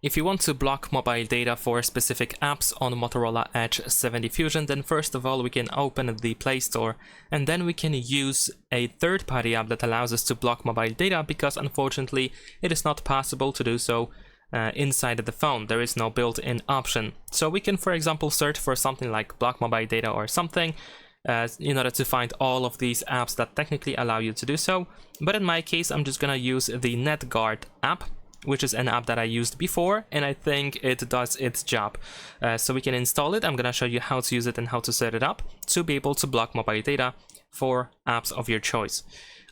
If you want to block mobile data for specific apps on Motorola Edge 70 Fusion, then first of all we can open the Play Store and then we can use a third-party app that allows us to block mobile data, because unfortunately it is not possible to do so inside the phone. There is no built-in option. So we can, for example, search for something like block mobile data or something in order to find all of these apps that technically allow you to do so. But in my case, I'm just gonna use the NetGuard app, which is an app that I used before, and I think it does its job. So we can install it. I'm gonna show you how to use it and how to set it up to be able to block mobile data for apps of your choice.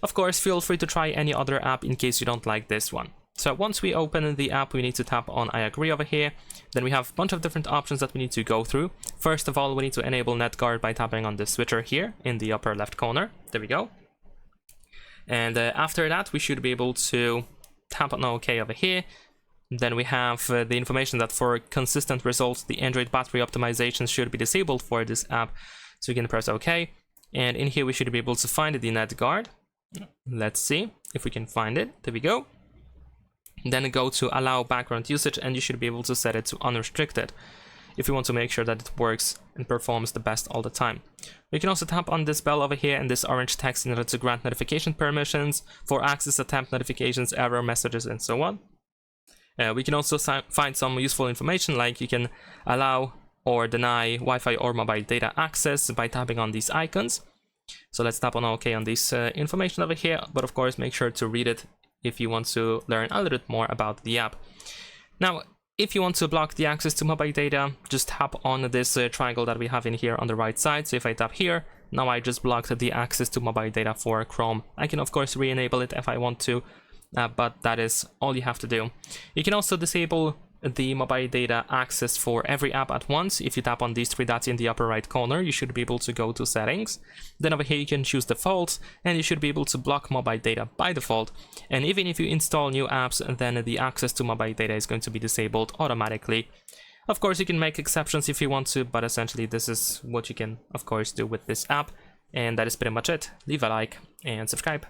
Of course, feel free to try any other app in case you don't like this one. So once we open the app, we need to tap on I agree over here. Then we have a bunch of different options that we need to go through. First of all, we need to enable NetGuard by tapping on the switcher here in the upper left corner. There we go. And after that, we should be able to tap on OK over here. Then we have the information that for consistent results, the Android battery optimization should be disabled for this app. So we can press OK. And in here, we should be able to find the NetGuard. Let's see if we can find it. There we go. Then go to allow background usage, and you should be able to set it to unrestricted if you want to make sure that it works and performs the best all the time. You can also tap on this bell over here and this orange text in order to grant notification permissions for access, attempt notifications, error messages, and so on. We can also find some useful information, like you can allow or deny Wi-Fi or mobile data access by tapping on these icons. So let's tap on OK on this information over here, but of course make sure to read it if you want to learn a little bit more about the app. Now, if you want to block the access to mobile data, just tap on this triangle that we have in here on the right side. So if I tap here, now I just blocked the access to mobile data for Chrome. I can of course re-enable it if I want to, but that is all you have to do. You can also disable the mobile data access for every app at once. If you tap on these three dots in the upper right corner, you should be able to go to settings. Then over here you can choose default, and you should be able to block mobile data by default. And even if you install new apps, then the access to mobile data is going to be disabled automatically. Of course, you can make exceptions if you want to, but essentially this is what you can of course do with this app. And that is pretty much it. Leave a like and subscribe.